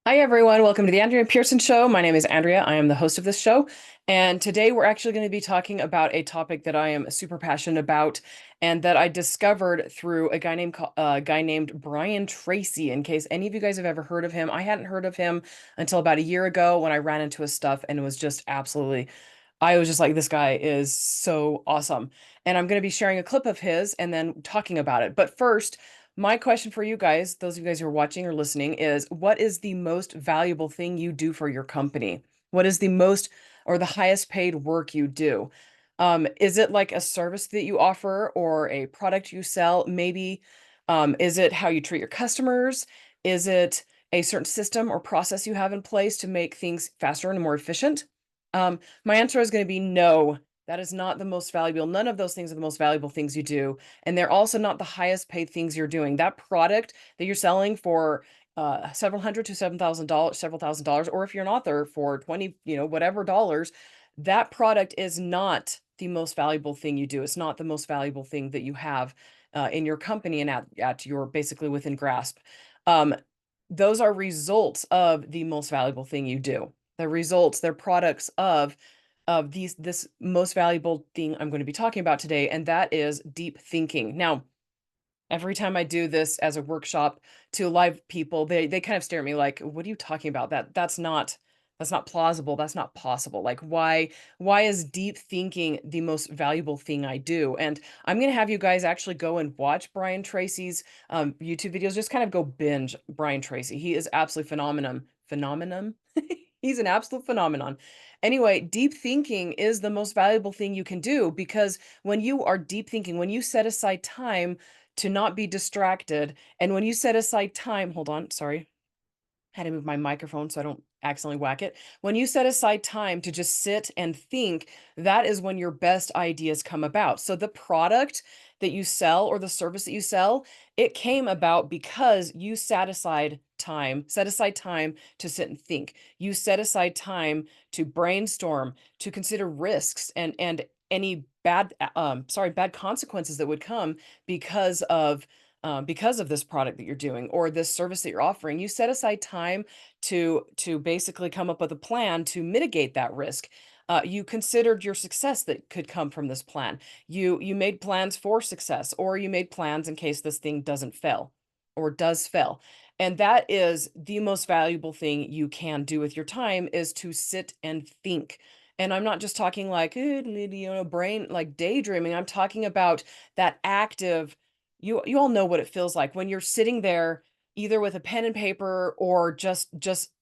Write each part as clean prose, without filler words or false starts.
Hi, everyone. Welcome to the Andrea Pearson Show. My name is Andrea. I am the host of this show. And today we're actually going to be talking about a topic that I am super passionate about and that I discovered through a guy named Brian Tracy. In case any of you guys have ever heard of him, I hadn't heard of him until about a year ago when I ran into his stuff and it was just absolutely, I was just like, this guy is so awesome. And I'm going to be sharing a clip of his and then talking about it. But first, my question for you guys, those of you guys who are watching or listening, is what is the most valuable thing you do for your company? What is the most or the highest paid work you do? Is it like a service that you offer or a product you sell? Maybe, is it how you treat your customers? Is it a certain system or process you have in place to make things faster and more efficient? My answer is going to be no. That is not the most valuable. None of those things are the most valuable things you do. And they're also not the highest paid things you're doing. That product that you're selling for several hundred to $7,000, several thousand dollars, or if you're an author for 20, whatever dollars, that product is not the most valuable thing you do. It's not the most valuable thing that you have in your company and at your basically within grasp. Um, those are results of the most valuable thing you do. The results, they're products of this most valuable thing I'm going to be talking about today, and that is deep thinking. Now, every time I do this as a workshop to live people, they kind of stare at me like, "What are you talking about? That's not plausible. That's not possible. Like, why is deep thinking the most valuable thing I do?" And I'm going to have you guys actually go and watch Brian Tracy's YouTube videos. Just kind of go binge Brian Tracy. He is absolutely phenomenon. He's an absolute phenomenon. Anyway, deep thinking is the most valuable thing you can do because when you are deep thinking, when you set aside time to not be distracted. And when you set aside time, hold on, sorry, had to move my microphone so I don't accidentally whack it. When you set aside time to just sit and think, that is when your best ideas come about. So the product that you sell or the service that you sell, it came about because you set aside time to sit and think. You set aside time to brainstorm, to consider risks and any bad consequences that would come because of this product that you're doing or this service that you're offering. You set aside time to basically come up with a plan to mitigate that risk. You considered your success that could come from this plan. You made plans for success, or you made plans in case this thing doesn't fail or does fail. And that is the most valuable thing you can do with your time, is to sit and think. And I'm not just talking like, brain, like daydreaming. I'm talking about that active, you all know what it feels like when you're sitting there either with a pen and paper or just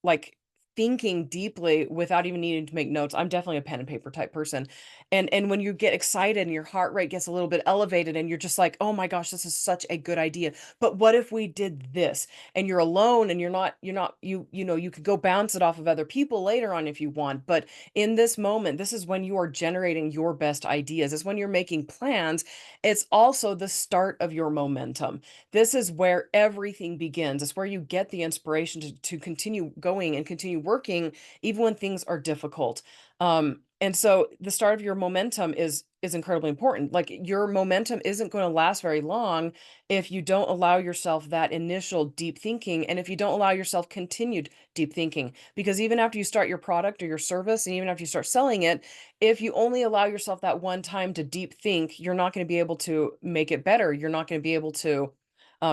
like thinking deeply without even needing to make notes. I'm definitely a pen and paper type person. And when you get excited and your heart rate gets a little bit elevated and you're just like, "Oh my gosh, this is such a good idea. But what if we did this?" And you're alone and you could go bounce it off of other people later on if you want, but in this moment, this is when you are generating your best ideas. It's when you're making plans. It's also the start of your momentum. This is where everything begins. It's where you get the inspiration to continue going and continue working, even when things are difficult. And so the start of your momentum is incredibly important. Like your momentum isn't going to last very long if you don't allow yourself that initial deep thinking and if you don't allow yourself continued deep thinking. Because even after you start your product or your service, and even after you start selling it, if you only allow yourself that one time to deep think, you're not going to be able to make it better. You're not going to be able to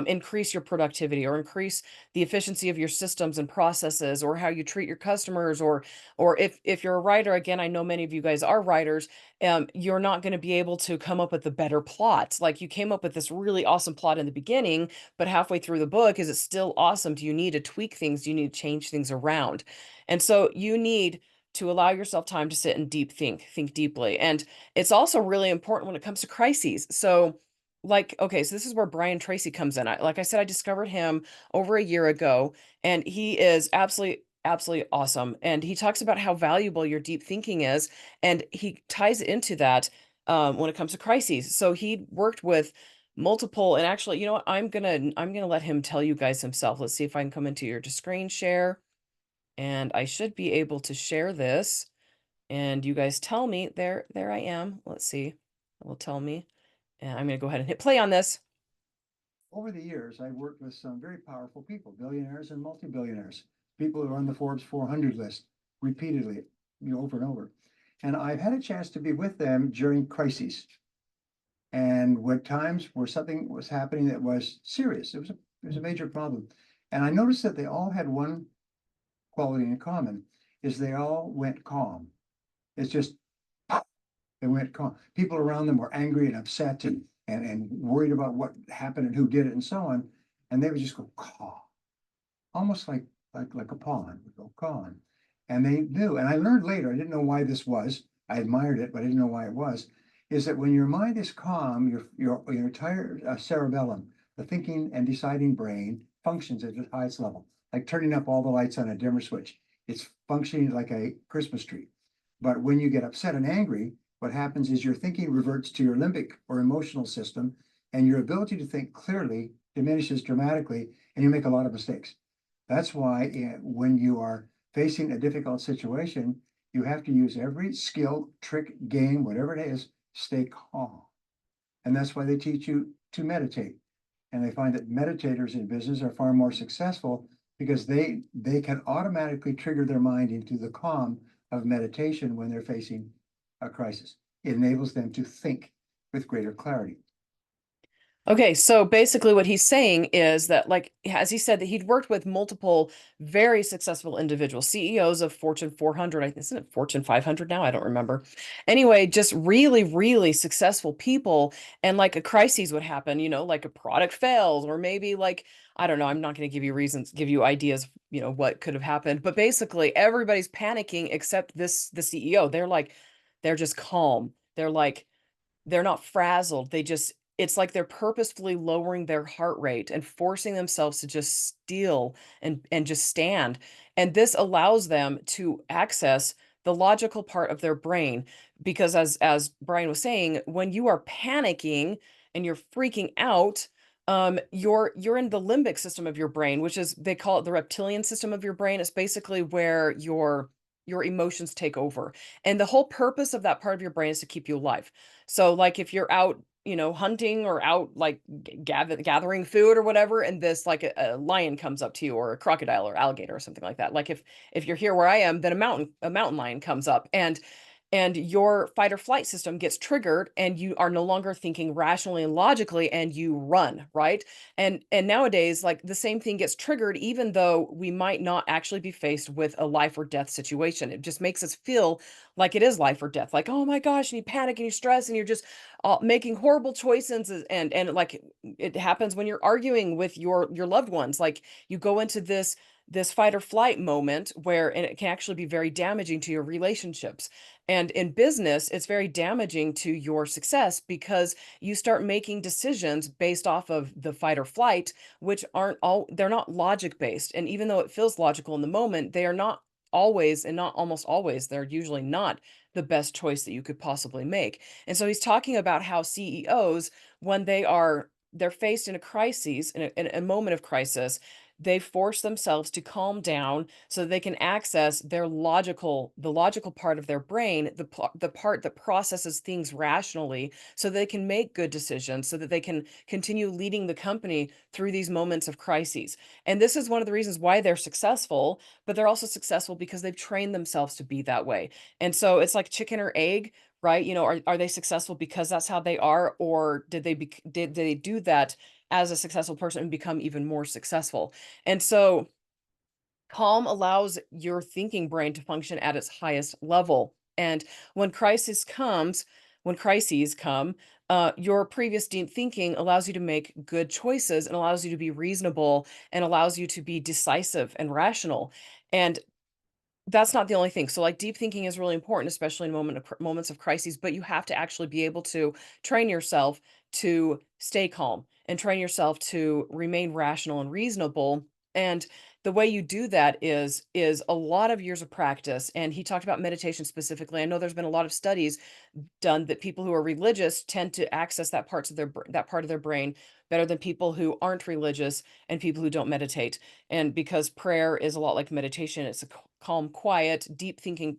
increase your productivity or increase the efficiency of your systems and processes, or how you treat your customers, or if you're a writer, again, I know many of you guys are writers, you're not going to be able to come up with a better plot. Like you came up with this really awesome plot in the beginning, but halfway through the book, is it still awesome? Do you need to tweak things? Do you need to change things around? And so you need to allow yourself time to sit and think deeply. And it's also really important when it comes to crises. So like, okay, so this is where Brian Tracy comes in. Like I said, I discovered him over a year ago, and he is absolutely awesome. And he talks about how valuable your deep thinking is, and he ties into that when it comes to crises. So he worked with multiple, and actually, you know what? I'm gonna let him tell you guys himself. Let's see if I can come into your to screen share, and I should be able to share this. And you guys tell me, there I am. Let's see. It will tell me. And I'm going to go ahead and hit play on this. Over the years, I've worked with some very powerful people, billionaires and multi-billionaires. people who are on the Forbes 400 list repeatedly, over and over. And I've had a chance to be with them during crises. And when times where something was happening that was serious, it was a major problem. And I noticed that they all had one quality in common, is they all went calm. It's just they went calm. People around them were angry and upset and worried about what happened and who did it and so on. And they would just go calm, almost like a pawn would go calm. And they knew, and I learned later, I didn't know why this was. I admired it, but I didn't know why it was. Is that when your mind is calm, your entire cerebellum, the thinking and deciding brain, functions at its highest level, like turning up all the lights on a dimmer switch. It's functioning like a Christmas tree. But when you get upset and angry, what happens is your thinking reverts to your limbic or emotional system, and your ability to think clearly diminishes dramatically, and you make a lot of mistakes. That's why when you are facing a difficult situation, you have to use every skill, trick, game, whatever it is, stay calm. And that's why they teach you to meditate. And they find that meditators in business are far more successful because they can automatically trigger their mind into the calm of meditation when they're facing a crisis. It enables them to think with greater clarity. Okay, so basically what he's saying is that, like, as he said, that he'd worked with multiple very successful individuals, CEOs of Fortune 400, isn't it Fortune 500 now? I don't remember. Anyway, just really, really successful people. And like a crisis would happen, like a product fails, or maybe like, I don't know, I'm not going to give you reasons, give you ideas, what could have happened. But basically everybody's panicking except the CEO. They're just calm. They're not frazzled. It's like they're purposefully lowering their heart rate and forcing themselves to just still and just stand. And this allows them to access the logical part of their brain because as Brian was saying, when you are panicking and you're freaking out, you're in the limbic system of your brain, which is, they call it the reptilian system of your brain. It's basically where your emotions take over. And the whole purpose of that part of your brain is to keep you alive. So like if you're out, hunting or out like gathering food or whatever, and this like a lion comes up to you, or a crocodile or alligator or something like that. Like if you're here where I am, then a mountain lion comes up, and your fight or flight system gets triggered, and you are no longer thinking rationally and logically, and you run, right? And nowadays, like, the same thing gets triggered even though we might not actually be faced with a life or death situation. It just makes us feel like it is life or death, like, oh my gosh, and you panic and you stress and you're just making horrible choices. And like, it happens when you're arguing with your loved ones. Like, you go into this fight or flight moment where, and it can actually be very damaging to your relationships. And in business, it's very damaging to your success because you start making decisions based off of the fight or flight, which they're not logic based. And even though it feels logical in the moment, they are not always, and not almost always, they're usually not the best choice that you could possibly make. And so he's talking about how CEOs, when they're faced in a crisis, in a moment of crisis, they force themselves to calm down so that they can access the logical part of their brain, the part that processes things rationally, so they can make good decisions, so that they can continue leading the company through these moments of crises. And this is one of the reasons why they're successful, but they're also successful because they've trained themselves to be that way. And so it's like chicken or egg, right? Are they successful because that's how they are, or did they do that as a successful person and become even more successful? And so calm allows your thinking brain to function at its highest level. And when crises come, your previous deep thinking allows you to make good choices, and allows you to be reasonable, and allows you to be decisive and rational. And that's not the only thing. So, like, deep thinking is really important, especially in moments of crises, but you have to actually be able to train yourself to stay calm, and train yourself to remain rational and reasonable. And the way you do that is a lot of years of practice. And he talked about meditation specifically. I know there's been a lot of studies done that people who are religious tend to access that part of their brain better than people who aren't religious and people who don't meditate. And because prayer is a lot like meditation, it's a calm, quiet, deep thinking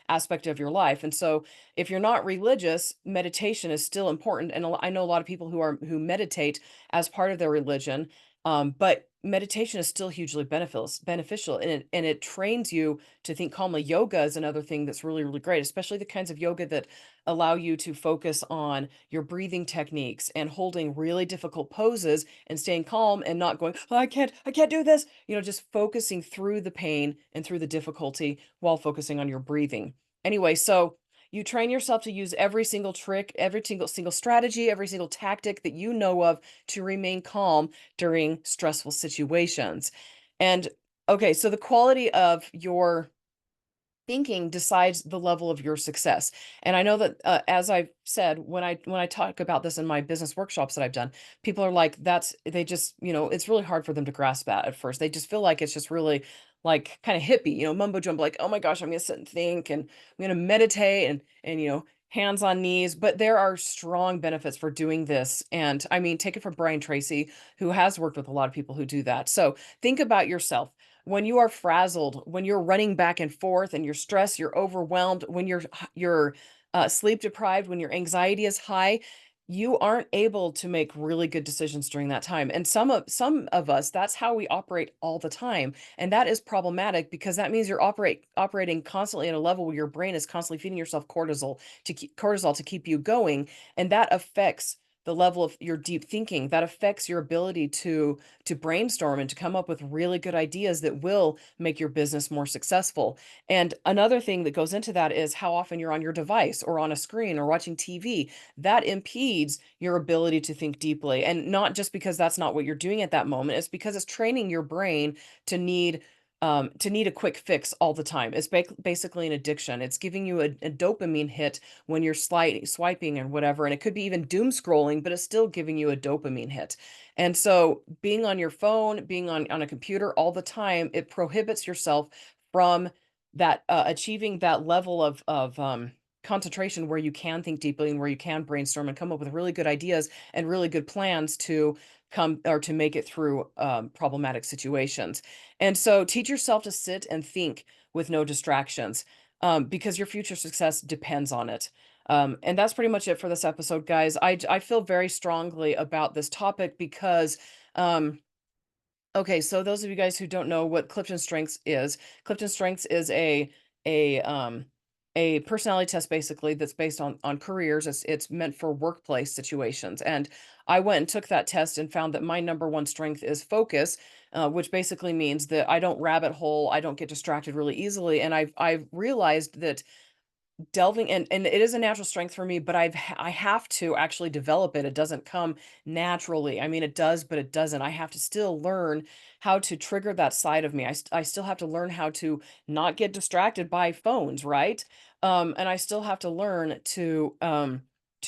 aspect of your life. And so if you're not religious, meditation is still important. And I know a lot of people who meditate as part of their religion. But meditation is still hugely beneficial, and it trains you to think calmly. Yoga is another thing that's really, really great, especially the kinds of yoga that allow you to focus on your breathing techniques and holding really difficult poses and staying calm and not going, "Oh, I can't do this." Just focusing through the pain and through the difficulty while focusing on your breathing. Anyway, so you train yourself to use every single trick, every single strategy, every single tactic that you know of to remain calm during stressful situations. And okay, so the quality of your thinking decides the level of your success. And I know that as I've said, when I talk about this in my business workshops that I've done, people are like, they just, it's really hard for them to grasp that at first. They just feel like it's just really like kind of hippie, mumbo jumbo, like, oh my gosh, I'm gonna sit and think and I'm gonna meditate and hands on knees. But there are strong benefits for doing this. And I mean, take it from Brian Tracy, who has worked with a lot of people who do that. So think about yourself when you are frazzled, when you're running back and forth and you're stressed, you're overwhelmed, when you're sleep deprived, when your anxiety is high, you aren't able to make really good decisions during that time. And some of us, that's how we operate all the time, and that is problematic because that means you're operating constantly at a level where your brain is constantly feeding yourself cortisol to keep you going, and that affects the level of your deep thinking. That affects your ability to brainstorm and to come up with really good ideas that will make your business more successful. And another thing that goes into that is how often you're on your device or on a screen or watching TV. That impedes your ability to think deeply. And not just because that's not what you're doing at that moment, it's because it's training your brain to need a quick fix all the time. It's basically an addiction. It's giving you a dopamine hit when you're swiping and whatever. And it could be even doom scrolling, but it's still giving you a dopamine hit. And so being on your phone, being on a computer all the time, it prohibits yourself from that achieving that level of concentration where you can think deeply and where you can brainstorm and come up with really good ideas and really good plans to come or to make it through problematic situations. And so teach yourself to sit and think with no distractions, because your future success depends on it. And that's pretty much it for this episode, guys. I feel very strongly about this topic because, okay, so those of you guys who don't know what Clifton Strengths is a personality test basically that's based on careers. It's meant for workplace situations. And I went and took that test and found that my number one strength is focus, which basically means that I don't rabbit hole, I don't get distracted really easily. And I've realized that delving and it is a natural strength for me, but I have to actually develop it. It doesn't come naturally. I mean, it does, but it doesn't. I have to still learn how to trigger that side of me. I still have to learn how to not get distracted by phones, right? And I still have to learn to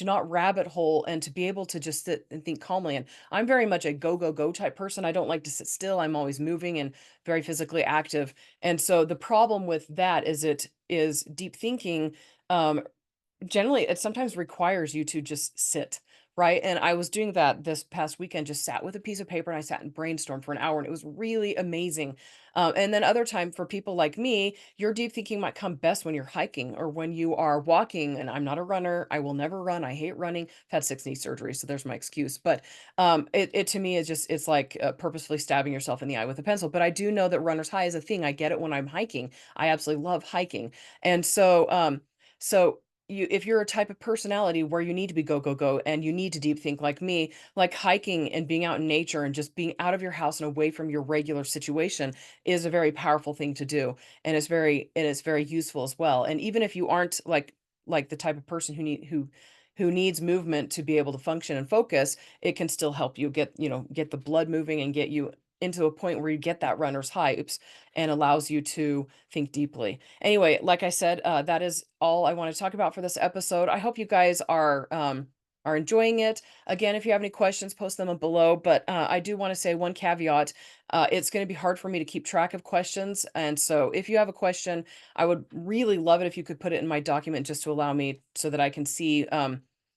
not rabbit hole and to be able to just sit and think calmly. And I'm very much a go, go, go type person. I don't like to sit still. I'm always moving and very physically active. And so the problem with that is it is deep thinking, um, generally, it sometimes requires you to just sit, right? And I was doing that this past weekend, just sat with a piece of paper and I sat and brainstormed for an hour, and it was really amazing. And then other time for people like me, your deep thinking might come best when you're hiking or when you are walking. And I'm not a runner. I will never run. I hate running. I've had 6 knee surgeries, so there's my excuse. But it to me is just it's like purposefully stabbing yourself in the eye with a pencil. But I do know that runner's high is a thing. I get it when I'm hiking. I absolutely love hiking, and so if you're a type of personality where you need to be go, go, go, and you need to deep think like me, like hiking and being out in nature and just being out of your house and away from your regular situation is a very powerful thing to do. And it's very useful as well. And even if you aren't like the type of person who needs movement to be able to function and focus, it can still help you get the blood moving and get you into a point where you get that runner's high, and allows you to think deeply. Anyway, like I said, that is all I want to talk about for this episode. I hope you guys are enjoying it. Again, if you have any questions, post them below. But I do want to say one caveat. It's going to be hard for me to keep track of questions. And so if you have a question, I would really love it if you could put it in my document just to allow me so that I can see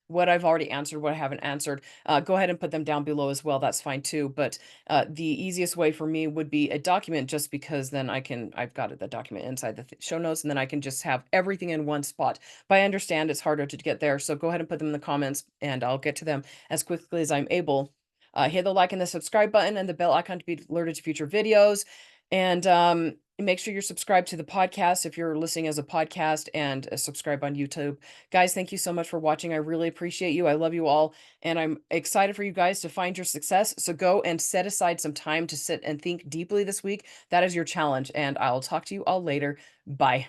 what I've already answered, what I haven't answered. Go ahead and put them down below as well. That's fine too. But the easiest way for me would be a document, just because then I've got the document inside the show notes, and then I can just have everything in one spot. But I understand it's harder to get there. So go ahead and put them in the comments and I'll get to them as quickly as I'm able. Hit the like and the subscribe button and the bell icon to be alerted to future videos. And make sure you're subscribed to the podcast if you're listening as a podcast, and subscribe on YouTube. Guys, thank you so much for watching. I really appreciate you. I love you all. And I'm excited for you guys to find your success. So go and set aside some time to sit and think deeply this week. That is your challenge. And I'll talk to you all later. Bye.